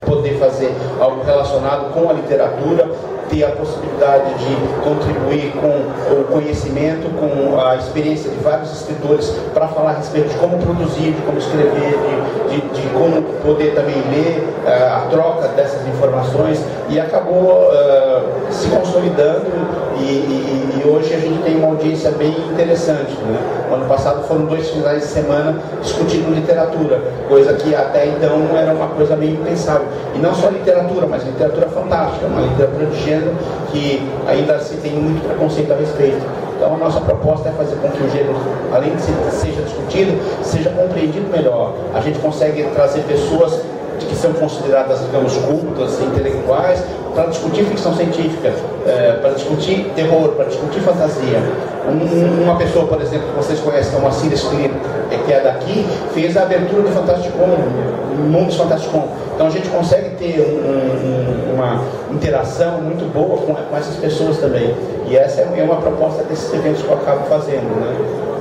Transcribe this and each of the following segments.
poder fazer algo relacionado com a literatura, ter a possibilidade de contribuir com o conhecimento, com a experiência de vários escritores para falar a respeito de como produzir, de como escrever, de como poder também ler, a troca dessas informações, e acabou se consolidando e hoje a gente tem uma audiência bem interessante, né? O ano passado foram 2 finais de semana discutindo literatura, coisa que até então era uma coisa meio impensável. E não só literatura, mas literatura fantástica, uma literatura de gênero que ainda se tem muito preconceito a respeito. Então a nossa proposta é fazer com que o gênero, além de seja discutido, seja compreendido melhor. A gente consegue trazer pessoas que são consideradas, digamos, cultas, intelectuais, para discutir ficção científica, para discutir terror, para discutir fantasia. Uma pessoa, por exemplo, que vocês conhecem, que é uma Cira Escrito, que é daqui, fez a abertura do Fantasticon, Mundos Fantasticon. Então a gente consegue ter uma interação muito boa com essas pessoas também. E essa é uma proposta desses eventos que eu acabo fazendo, né?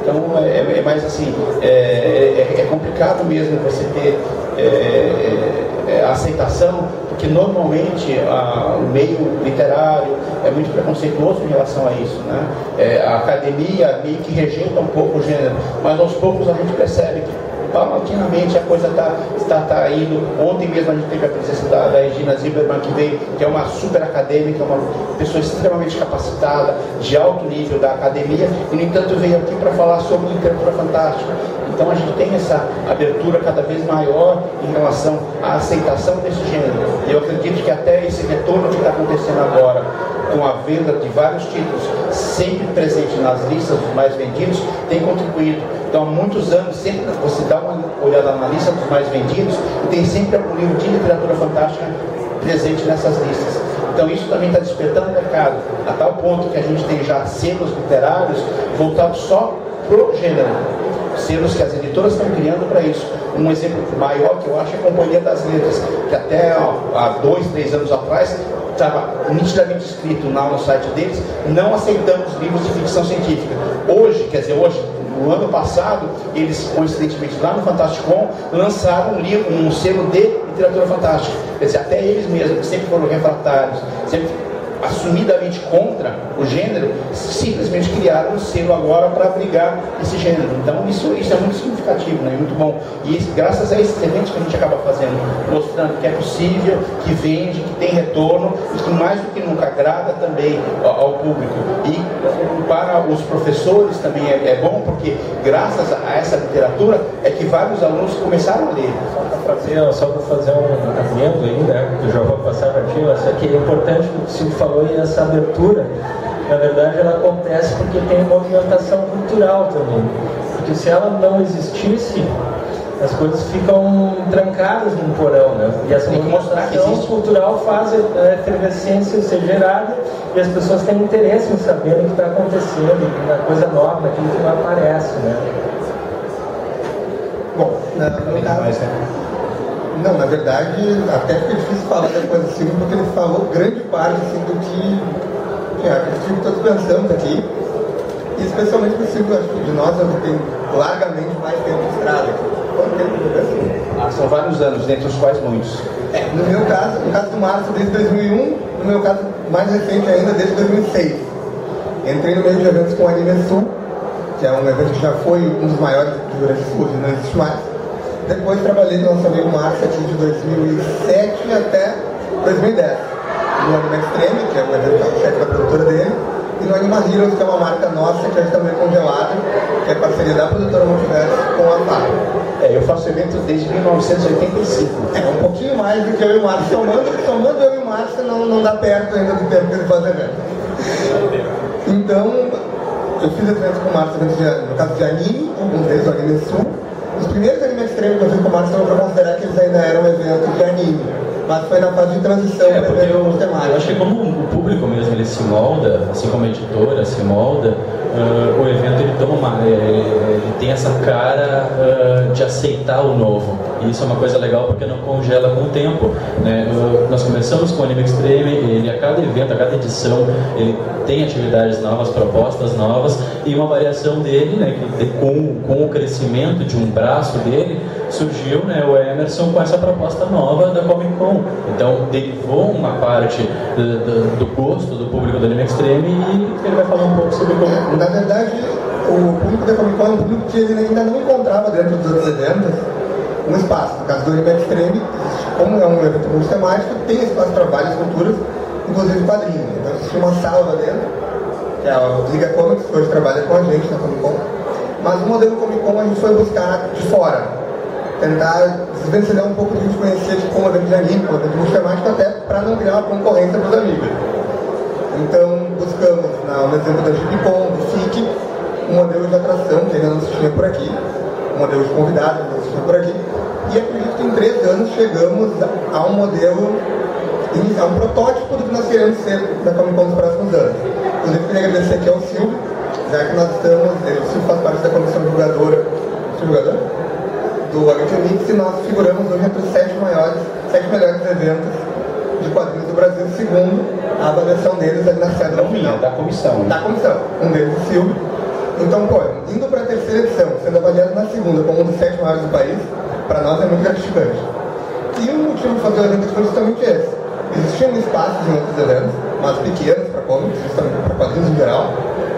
Então é mais assim, é complicado mesmo você ter a aceitação, porque normalmente o meio literário é muito preconceituoso em relação a isso, né? A academia meio que rejeita um pouco o gênero, mas aos poucos a gente percebe que paulatinamente a coisa está indo. Ontem mesmo a gente teve a presença da Regina Zimmermann, que veio, que é uma super acadêmica, uma pessoa extremamente capacitada, de alto nível da academia, e no entanto veio aqui para falar sobre literatura fantástica. Então a gente tem essa abertura cada vez maior em relação à aceitação desse gênero. E eu acredito que até esse retorno que está acontecendo agora, com a venda de vários títulos, sempre presente nas listas dos mais vendidos, tem contribuído. Então, há muitos anos, sempre você dá uma olhada na lista dos mais vendidos e tem sempre algum livro de literatura fantástica presente nessas listas. Então, isso também está despertando o mercado, a tal ponto que a gente tem já selos literários voltados só para o gênero. Selos que as editoras estão criando para isso. Um exemplo maior que eu acho é a Companhia das Letras, que até há 2, 3 anos atrás estava nitidamente escrito no site deles: não aceitamos livros de ficção científica. Hoje, no ano passado, eles, coincidentemente, lá no Fantasticon, lançaram um selo de literatura fantástica. Quer dizer, até eles mesmos, que sempre foram refratários, sempre assumidamente contra o gênero, simplesmente criaram um selo agora para abrigar esse gênero. Então isso é muito significativo, né? Muito bom. E graças a esses eventos que a gente acaba fazendo, mostrando que é possível, que vende, que tem retorno e que mais do que nunca agrada também ao público. E para os professores também é bom, porque graças a essa literatura é que vários alunos começaram a ler. Só para fazer um adendo aí, né, que eu já vou passar para ti, mas aqui é importante o que o Silvio falou, e essa abertura, na verdade, ela acontece porque tem movimentação cultural também. Porque se ela não existisse, as coisas ficam trancadas num porão, né? E essa movimentação cultural faz a efervescência ser gerada e as pessoas têm interesse em saber o que está acontecendo, na coisa nova, naquilo que não aparece, né? Bom, na verdade, até fica difícil falar depois do Silvio, porque ele falou grande parte assim, do que acredito que todos pensamos aqui, e especialmente do Silvio, acho que de nós que tem largamente mais tempo de estrada aqui. Quanto tempo de assim? São vários anos, dentre os quais muitos. No meu caso, no caso do Márcio, desde 2001, no meu caso mais recente ainda, desde 2006. Entrei no meio de eventos com o Anime Sul, que é um evento que já foi um dos maiores do Rio Grande do Sul, hoje não existe mais. Depois trabalhei no nosso amigo Márcio aqui de 2007 até 2010. No Anime Extreme, que é o evento chefe da produtora dele, e no Anima Heroes, que é uma marca nossa, que é também congelada, que é parceria da produtora Multiverso com a FAB. Eu faço evento desde 1985. Um pouquinho mais do que eu e o Márcio. Somando eu e o Márcio, não dá perto ainda do tempo que ele faz evento. Então, eu fiz eventos com o Márcio, no caso de anime, alguns deles do Anime Sul. Os primeiros Anime Extreme que eu fiz com o Márcio, eu vou considerar que eles ainda eram eventos de anime. Mas foi na fase de transição para eventos temáticos. Eu acho que como o público mesmo ele se molda, assim como a editora se molda, o evento ele toma ele tem essa cara de aceitar o novo. E isso é uma coisa legal porque não congela com o tempo, né? Nós começamos com o Anime Extreme, ele a cada evento, a cada edição, ele tem atividades novas, propostas novas, e uma variação dele, né, que com o crescimento de um braço dele, surgiu, né, o Emerson com essa proposta nova da Comic Con. Então derivou uma parte do gosto do público do Anime Extreme, e ele vai falar um pouco sobre como... Na verdade, o público da Comic Con é um público que ele ainda não encontrava dentro dos outros eventos um espaço. No caso do Anime Extreme, como é um evento multitemático, tem espaço para várias culturas, inclusive quadrinhos. Então existe uma sala dentro, que é a Liga Comics, que hoje trabalha com a gente na Comic Con. Mas o modelo Comic Con a gente foi buscar de fora, tentar desvencilhar um pouco do que a gente conhecia de como evento de anime, como evento multitemático, até para não criar uma concorrência para os amigos. Então buscamos, no exemplo da GPCon, do FIC, um modelo de atração que ainda não se tinha por aqui, um modelo de convidados que não se tinha por aqui, e acredito que em 3 anos chegamos a um modelo, a um protótipo do que nós queremos ser da Comic Con nos próximos anos. Inclusive, queria agradecer aqui ao Silvio, já que nós estamos, o Silvio faz parte da comissão divulgadora do HQ Mix, e nós figuramos hoje entre os 7 melhores eventos de quadrinhos do Brasil, segundo a avaliação deles ali na sede da comissão. Da comissão, um deles o Silvio. Então, pô, indo para a 3ª edição, sendo avaliado na segunda como um dos 7 maiores do país, para nós é muito gratificante. E o motivo de fazer o evento foi justamente esse. Existiam espaços em outros eventos, mas pequenos para comics, justamente para quadrinhos em geral,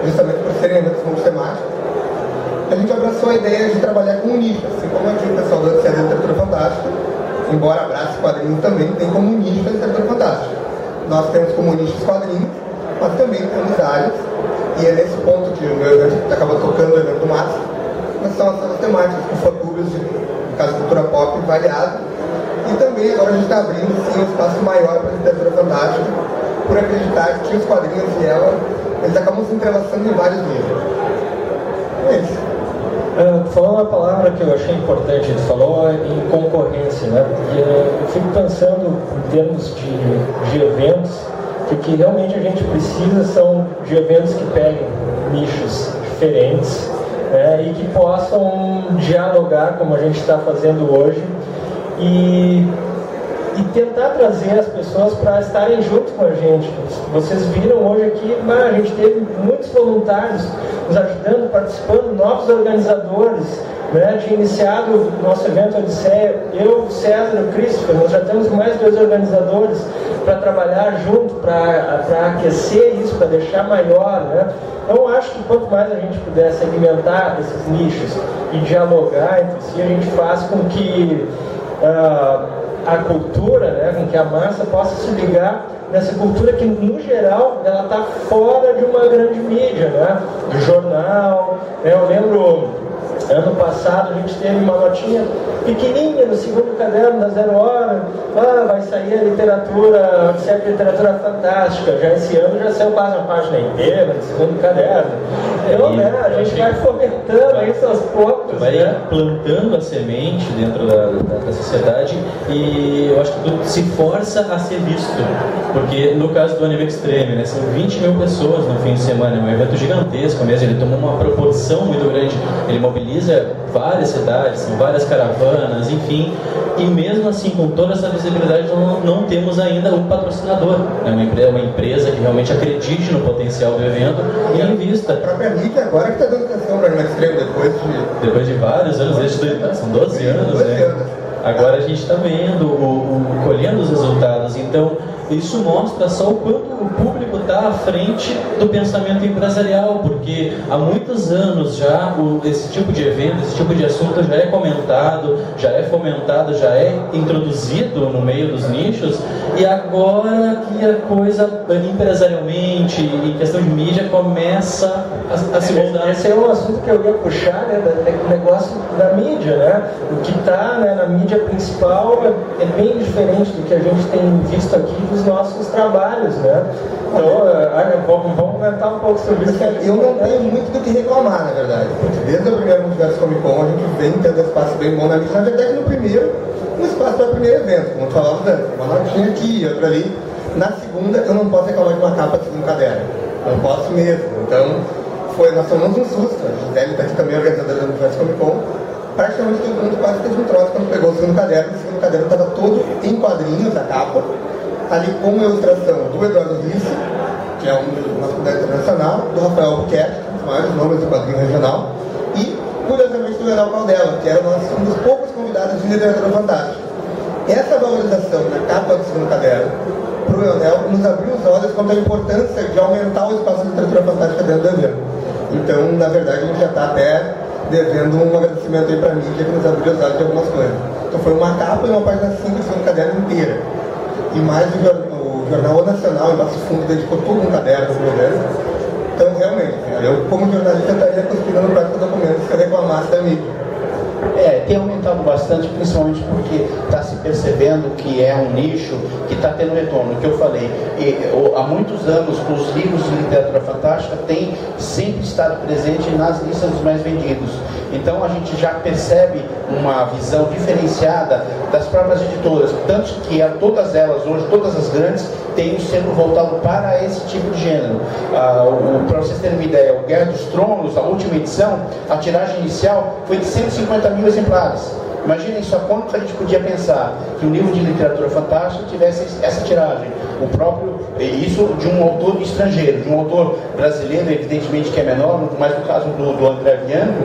justamente por serem eventos multitemáticos. A gente abraçou a ideia de trabalhar com nicho, assim como aqui o pessoal da Ciência da Literatura Fantástica, embora abrace quadrinhos também, tem como nicho a literatura fantástica. Nós temos como nicho os quadrinhos, mas também temos áreas, e é nesse ponto que o meu evento acaba tocando o evento do Matos, mas são as temáticas, com fã-clubes de, no caso, cultura pop variado, e também agora a gente está abrindo sim, um espaço maior para a literatura fantástica, por acreditar que os quadrinhos e ela, eles acabam se entrelaçando em vários níveis. É isso. Falando uma palavra que eu achei importante, ele falou em concorrência, né? E eu fico pensando em termos de eventos, que realmente a gente precisa são de eventos que peguem nichos diferentes, né? E que possam dialogar como a gente está fazendo hoje e tentar trazer as pessoas para estarem junto com a gente. Vocês viram hoje aqui, a gente teve muitos voluntários nos ajudando, participando, novos organizadores, né? Tinha iniciado o nosso evento Odisseia, eu, o César e o Christopher, nós já temos mais 2 organizadores para trabalhar junto, para aquecer isso, para deixar maior, né? Então acho que quanto mais a gente puder segmentar esses nichos e dialogar entre si, a gente faz com que a cultura, né, com que a massa possa se ligar nessa cultura que, no geral, ela está fora de uma grande mídia, né, de jornal. Eu lembro, ano passado, a gente teve uma notinha pequenininha no segundo caderno da 0 Hora, vai sair a literatura, certa literatura fantástica. Já esse ano já saiu quase uma página inteira no segundo caderno. Então, né, a gente vai fomentando isso aos poucos. Vai, né, plantando a semente dentro da sociedade, e eu acho que tu se força a ser visto. Porque no caso do Anime Extreme, né, são 20 mil pessoas no fim de semana, é um evento gigantesco mesmo, ele toma uma proporção muito grande, ele mobiliza várias cidades, são várias caravanas, enfim, e mesmo assim, com toda essa visibilidade, não temos ainda um patrocinador, né, uma empresa que realmente acredite no potencial do evento e invista. A própria mídia agora que está dando atenção para o Anime Extreme depois de vários anos, são 12 anos, né? Agora a gente está vendo, colhendo os resultados. Então, isso mostra só o quanto o público está à frente do pensamento empresarial, porque há muitos anos já esse tipo de evento, esse tipo de assunto já é comentado, já é fomentado, já é introduzido no meio dos nichos, e agora que a coisa empresarialmente, em questão de mídia, começa a se moldar. Esse é um assunto que eu ia puxar, né, do negócio da mídia, né? O que está, né, na mídia principal é bem diferente do que a gente tem visto aqui dos nossos trabalhos, né? Então, vamos comentar um pouco sobre isso. Eu não tenho muito do que reclamar, na verdade, porque desde o primeiro Multiverso Comic Con a gente vem tendo espaço bem bom na mídia. Na verdade, no primeiro, um espaço para o primeiro evento, como tu falava antes, uma notinha aqui, outra ali. Na segunda, eu não posso reclamar de uma capa de um caderno, não posso mesmo. Então, nós tomamos um susto. A Gisele está aqui também, organizadora do Multiverso Comic Con. praticamente todo mundo quase teve um troço quando pegou o segundo caderno. O segundo caderno estava todo em quadrinhos, a capa, ali com uma ilustração do Eduardo Risse, que é uma faculdade internacional, do Rafael Albuquerque, um dos maiores nomes do quadrinho regional, e, curiosamente, do Leonel Caldela, que era um dos poucos convidados de literatura fantástica. Essa valorização na capa do segundo caderno, para o Leonel, nos abriu os olhos quanto à importância de aumentar o espaço de literatura fantástica dentro do evento. Então, na verdade, a gente já está até devendo um agradecimento aí para a mídia que nos abriu os olhos de algumas coisas. Então foi uma capa e uma página 5 do segundo caderno inteira. E mais o jornal O Nacional, em Passo Fundo, dedicou todo um caderno para o evento. Então, realmente, eu como jornalista estaria cuspindo no prato do documento se eu reclamasse da mídia. Tem aumentado bastante, principalmente porque está se percebendo que é um nicho que está tendo retorno, que eu falei. Há muitos anos, os livros de literatura fantástica têm sempre estado presente nas listas dos mais vendidos. Então a gente já percebe uma visão diferenciada das próprias editoras, tanto que todas elas, hoje, todas as grandes, têm um selo voltado para esse tipo de gênero. Para vocês terem uma ideia, o Guerra dos Tronos, a última edição, a tiragem inicial foi de 150 mil exemplares. Imaginem só quanto a gente podia pensar que um livro de literatura fantástica tivesse essa tiragem. Isso de um autor estrangeiro, de um autor brasileiro, evidentemente que é menor, mas no caso do André Bianco,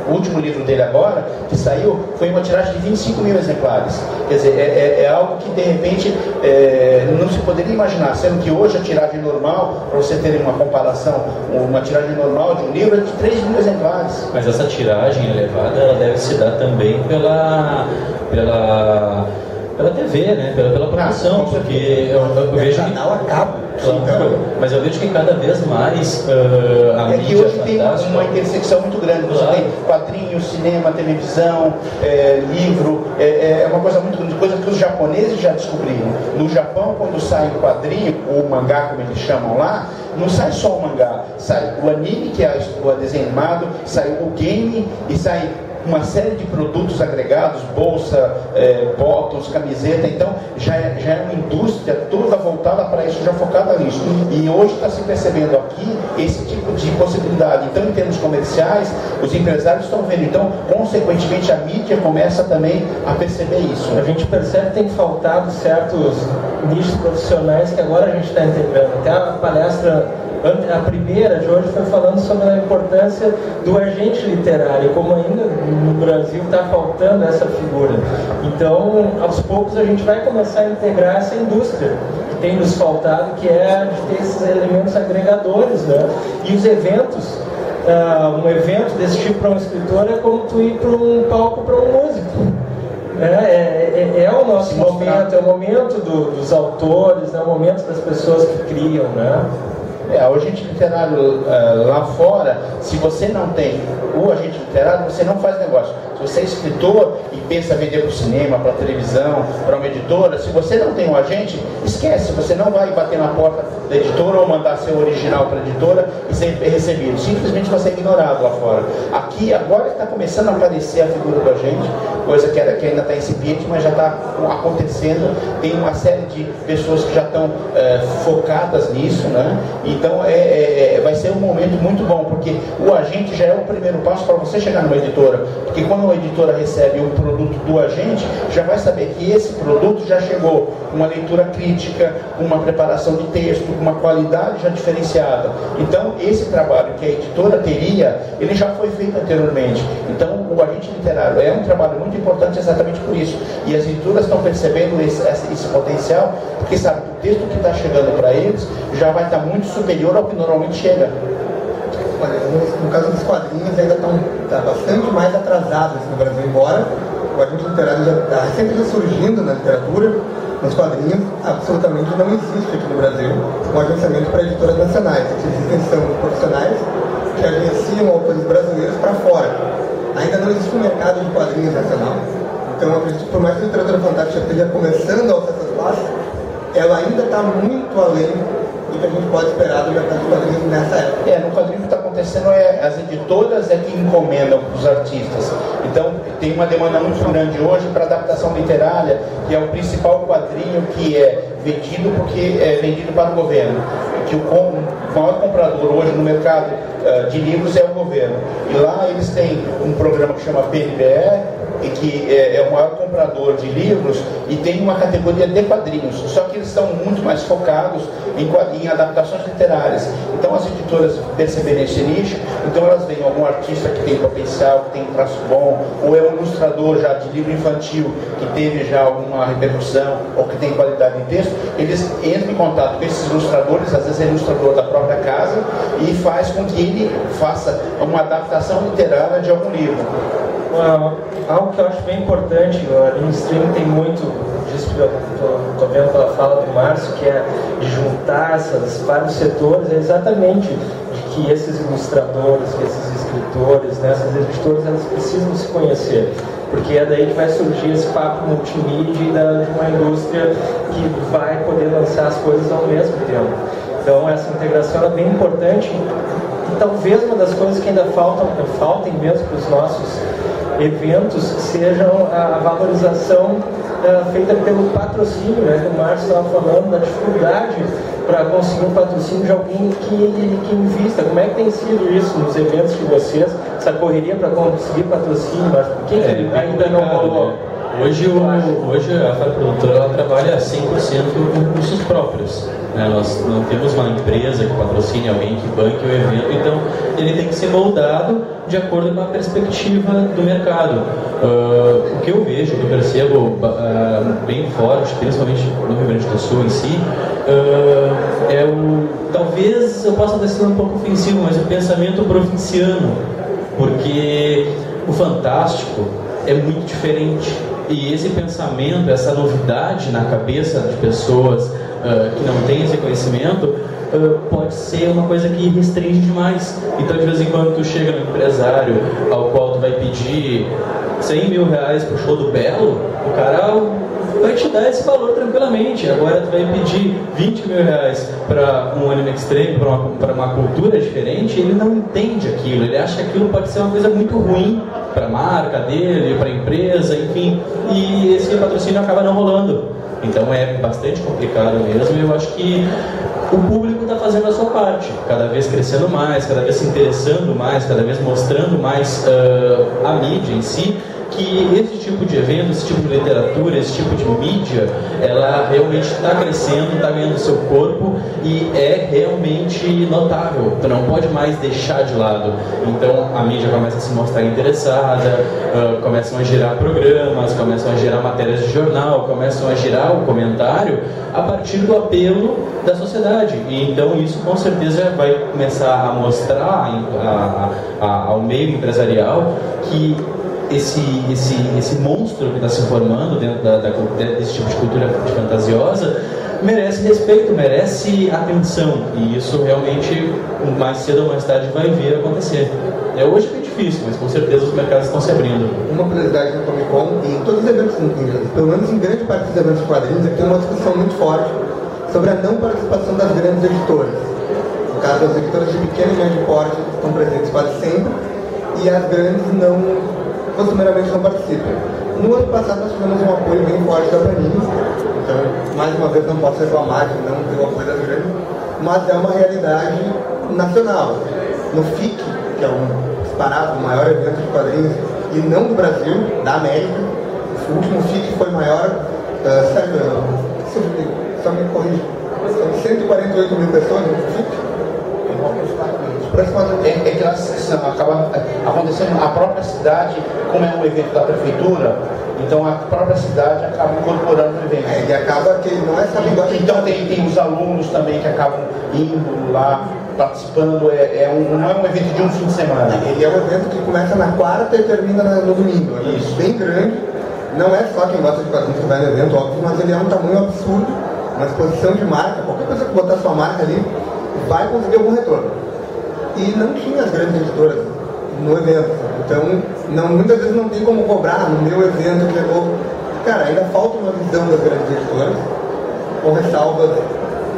o último livro dele agora, que saiu, foi uma tiragem de 25 mil exemplares. Quer dizer, é algo que de repente não se poderia imaginar, sendo que hoje a tiragem normal, para você terem uma comparação, uma tiragem normal de um livro é de 3 mil exemplares. Mas essa tiragem elevada, ela deve se dar também pela TV, né? Pela produção, porque eu vejo que mas eu vejo que cada vez mais a mídia que hoje tem uma intersecção muito grande. Você tem quadrinhos, cinema, televisão, livro, é uma coisa muito grande, coisa que os japoneses já descobriram. No Japão, quando sai um quadrinho, ou mangá, como eles chamam lá, não sai só o mangá, sai o anime, que é o desenho animado, sai o game e sai uma série de produtos agregados, bolsa, bottoms, camiseta. Então já é uma indústria toda voltada para isso, já focada nisso. E hoje está se percebendo aqui esse tipo de possibilidade. Então, em termos comerciais, os empresários estão vendo. Então, consequentemente, a mídia começa também a perceber isso. A gente percebe que tem faltado certos nichos profissionais que agora a gente está integrando. Até a palestra, a primeira de hoje, foi falando sobre a importância do agente literário, como ainda no Brasil está faltando essa figura. Então, aos poucos, a gente vai começar a integrar essa indústria que tem nos faltado, que é de ter esses elementos agregadores, né? E os eventos, um evento desse tipo para um escritor é como tu ir para um palco para um músico. É o nosso momento, é o momento dos autores, é o momento das pessoas que criam, né? O agente literário lá fora, se você não tem o agente literário, você não faz negócio. Se você é escritor e pensa vender para o cinema, para a televisão, para uma editora, se você não tem um agente, esquece, você não vai bater na porta da editora ou mandar seu original para a editora e ser recebido. Simplesmente você é ignorado lá fora. Aqui, agora está começando a aparecer a figura do agente, coisa que ainda está incipiente, mas já está acontecendo. Tem uma série de pessoas que já estão focadas nisso, né? Então vai ser um momento muito bom, porque o agente já é o primeiro passo para você chegar numa editora. Porque quando a editora recebe um produto do agente, já vai saber que esse produto já chegou com uma leitura crítica, com uma preparação de texto, com uma qualidade já diferenciada. Então, esse trabalho que a editora teria, ele já foi feito anteriormente. Então, o agente literário é um trabalho muito importante exatamente por isso. E as editoras estão percebendo esse potencial, porque sabe que o texto que está chegando para eles já vai estar muito superior ao que normalmente chega. Olha, no caso dos quadrinhos ainda está bastante mais atrasado no Brasil, embora o agente literário já está sempre surgindo na literatura. Nos quadrinhos, absolutamente não existe aqui no Brasil um agenciamento para editoras nacionais. Existem são profissionais que agenciam autores brasileiros para fora. Ainda não existe um mercado de quadrinhos nacional. Então, acredito que por mais que a literatura fantástica esteja começando a alçar essas classes, ela ainda está muito além do que a gente pode esperar do mercado de quadrinhos nessa época. No quadrinho que está acontecendo as editoras que encomendam para os artistas. Então tem uma demanda muito grande hoje para adaptação literária, que é o principal quadrinho que é vendido porque é vendido para o governo. Que o maior comprador hoje no mercado de livros é o governo. E lá eles têm um programa que chama PNBR, e que é o maior comprador de livros, e tem uma categoria de quadrinhos, só que eles estão muito mais focados em adaptações literárias. Então as editoras perceberem esse nicho, então elas veem algum artista que tem potencial, que tem um traço bom, ou é um ilustrador já de livro infantil que teve já alguma repercussão, ou que tem qualidade de texto, eles entram em contato com esses ilustradores, às vezes é ilustrador da própria casa, e faz com que ele faça uma adaptação literária de algum livro. Algo que eu acho bem importante, ali no stream tem muito disso que eu estou vendo pela fala do Márcio, que é de juntar esses vários setores, é exatamente de que esses ilustradores, que esses escritores, né, essas editoras, elas precisam se conhecer, porque é daí que vai surgir esse papo multimídia de uma indústria que vai poder lançar as coisas ao mesmo tempo. Então essa integração é bem importante, e talvez uma das coisas que ainda faltem mesmo para os nossos eventos sejam a valorização feita pelo patrocínio, né? O Márcio estava falando da dificuldade para conseguir um patrocínio de alguém que invista. Como é que tem sido isso nos eventos de vocês? Essa correria para conseguir patrocínio, mas por que ainda não rolou? Né? Hoje a Faro Produtora ela trabalha 100% com recursos próprios. Né? Nós não temos uma empresa que patrocine alguém, que banque o evento, então ele tem que ser moldado de acordo com a perspectiva do mercado. O que eu vejo, que eu percebo bem forte, principalmente no Rio Grande do Sul em si, talvez eu possa estar sendo um pouco ofensivo, mas o pensamento provinciano, porque o fantástico é muito diferente. E esse pensamento, essa novidade na cabeça de pessoas que não têm esse conhecimento, pode ser uma coisa que restringe demais. Então, de vez em quando, tu chega no empresário ao qual tu vai pedir 100 mil reais pro show do Belo, o cara vai te dar esse valor tranquilamente. Agora tu vai pedir 20 mil reais para um Anime Extreme, para uma cultura diferente, ele não entende aquilo, ele acha que aquilo pode ser uma coisa muito ruim para a marca dele, para a empresa, enfim, e esse patrocínio acaba não rolando. Então é bastante complicado mesmo, e eu acho que o público está fazendo a sua parte, cada vez crescendo mais, cada vez se interessando mais, cada vez mostrando mais a mídia em si, que esse tipo de evento, esse tipo de literatura, esse tipo de mídia, ela realmente está crescendo, está ganhando seu corpo e é realmente notável. Tu não pode mais deixar de lado. Então a mídia começa a se mostrar interessada, começam a girar programas, começam a girar matérias de jornal, começam a girar o comentário a partir do apelo da sociedade. E então isso com certeza vai começar a mostrar ao meio empresarial que esse monstro que está se formando dentro desse tipo de cultura fantasiosa merece respeito, merece atenção, e isso realmente mais cedo ou mais tarde vai vir a acontecer. Hoje é bem difícil, mas com certeza os mercados estão se abrindo. Uma curiosidade na Comic Con, e em todos os eventos, pelo menos em grande parte dos eventos de quadrinhos, aqui tem uma discussão muito forte sobre a não participação das grandes editoras. No caso, as editoras de pequeno e médio porte estão presentes quase sempre, e as grandes costumeiramente não participam. No ano passado nós tivemos um apoio bem forte da Panini, então mais uma vez não posso reclamar de não ter o apoio das grandes, mas é uma realidade nacional. No FIC, que é um disparado, o maior evento de quadrinhos, e não do Brasil, da América, o último FIC foi maior, só me corrija, são 148 mil pessoas no FIC. É que acaba acontecendo, a própria cidade, como é um evento da prefeitura, então a própria cidade acaba incorporando o evento. E acaba que não é só igual. Então tem os alunos também que acabam indo lá, participando, não é um evento de um fim de semana. Ele é um evento que começa na quarta e termina no domingo. É isso. Bem grande, não é só quem gosta de quadrinhos que vai no evento, óbvio, mas ele é um tamanho absurdo, uma exposição de marca, qualquer coisa que botar sua marca ali, vai conseguir algum retorno. E não tinha as grandes editoras no evento, então muitas vezes não tem como cobrar no meu evento que levou. Cara, ainda falta uma visão das grandes editoras, com ressalvas,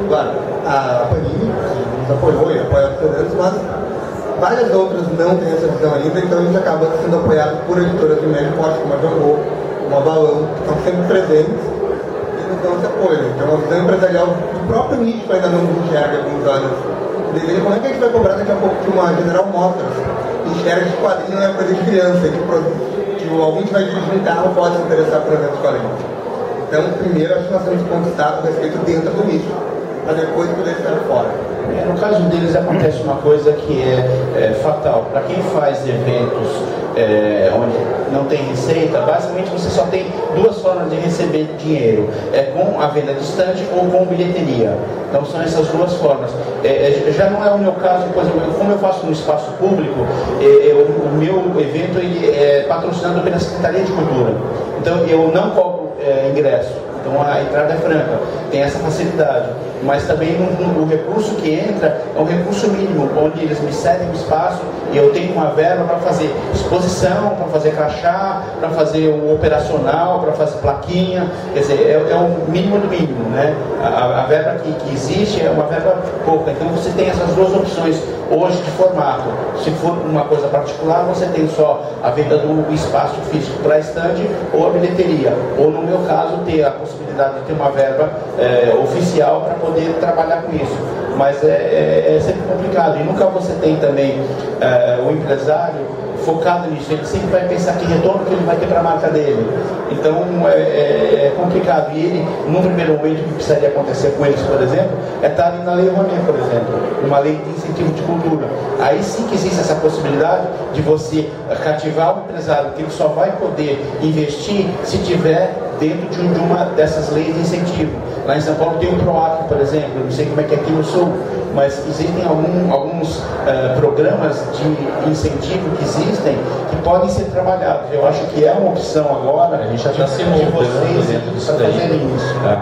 claro, a Panini, que nos apoiou e apoia os eventos, mas várias outras não têm essa visão ainda, então a gente acaba sendo apoiado por editoras de médio porte, como a Jambô, como a Balão, que estão sempre presentes e eles dão esse apoio. Então, a visão empresarial do próprio nicho ainda não enxerga alguns anos. Como é que a gente vai cobrar daqui a pouco que uma General Motors enxerga que quadrinho não é coisa de criança, que alguém que vai dirigir um carro pode se interessar por eventos de quadrinhos? Então, primeiro, acho que nós temos que conquistar o respeito dentro do nicho, para depois poder estar fora. No caso deles acontece uma coisa que é fatal. Para quem faz eventos onde não tem receita, basicamente você só tem duas formas de receber dinheiro: com a venda de estande ou com bilheteria. Então são essas duas formas. Já não é o meu caso, por exemplo, como eu faço no espaço público, o meu evento ele é patrocinado pela Secretaria de Cultura. Então eu não cobro ingresso. Então a entrada é franca, tem essa facilidade. Mas também o recurso que entra é um recurso mínimo, onde eles me cedem o espaço e eu tenho uma verba para fazer exposição, para fazer crachá, para fazer o operacional, para fazer plaquinha. Quer dizer, é o mínimo do mínimo, né? A verba que existe é uma verba pouca. Então você tem essas duas opções hoje de formato. Se for uma coisa particular, você tem só a venda do espaço físico para estande ou a bilheteria. Ou no meu caso, ter a possibilidade de ter uma verba oficial para poder trabalhar com isso. Mas é sempre complicado. E nunca você tem também o empresário focado nisso. Ele sempre vai pensar que retorno que ele vai ter para a marca dele. Então é complicado. E ele, num primeiro momento, o que precisaria acontecer com eles, por exemplo, é estar ali na Lei Rouanet, por exemplo, uma lei de incentivo de cultura. Aí sim que existe essa possibilidade de você cativar o empresário, que ele só vai poder investir se tiver dentro de uma dessas leis de incentivo. Lá em São Paulo tem o PROAC, por exemplo, eu não sei como é que é aqui no Sul, mas existem alguns programas de incentivo que existem que podem ser trabalhados. Eu acho que é uma opção agora. A gente já está se moldando dentro disso daí.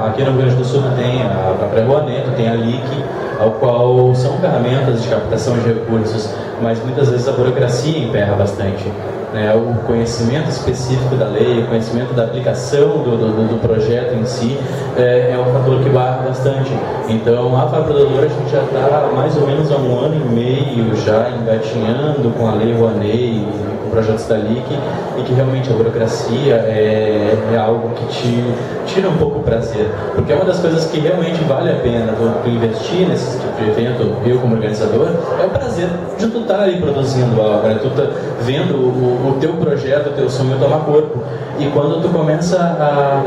Aqui no Rio Grande do Sul tem a própria Rouanet, tem a LIC, ao qual são ferramentas de captação de recursos, mas muitas vezes a burocracia emperra bastante. O conhecimento específico da lei, o conhecimento da aplicação do projeto em si é um fator que barra bastante. Então, a Fabradora, a gente já está mais ou menos há 1 ano e meio já engatinhando com a Lei Rouanet e com projetos da LIC, e que realmente a burocracia é algo que te tira um pouco o prazer, porque é uma das coisas que realmente vale a pena tu investir nesse tipo de evento, eu como organizador, é o prazer de tu estar ali produzindo algo, né? Tu tá vendo o teu projeto, o teu sonho tomar corpo, e quando tu começa a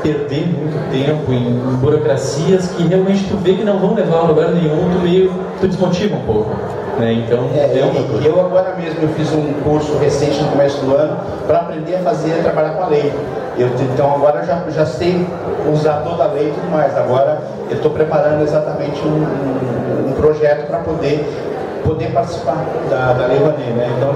perder muito tempo em burocracias que realmente tu vê que não vão levar a lugar nenhum, tu desmotiva um pouco. Então, eu agora mesmo eu fiz um curso recente no começo do ano para aprender a trabalhar com a lei. Então agora eu já sei usar toda a lei e tudo mais. Agora eu estou preparando exatamente um projeto para poder participar da Lei Rouanet, né? Então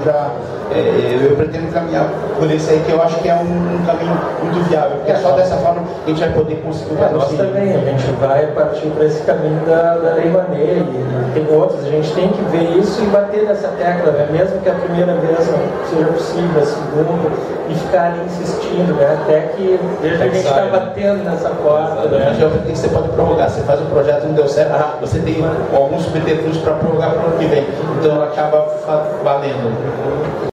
eu pretendo caminhar por isso aí, que eu acho que é um caminho muito viável, porque só dessa forma a gente vai poder conseguir o patrocínio. Nós também, a gente vai partir para esse caminho da Lei Rouanet, e tem outros, a gente tem que ver isso e bater nessa tecla, né? Mesmo que a primeira vez não seja possível, a segunda, e ficar ali insistindo, né? Até que a gente está batendo nessa porta. Né? Você pode prorrogar, você faz um projeto e não deu certo, você tem alguns subterfúgios para prorrogar para o ano que vem, então acaba valendo.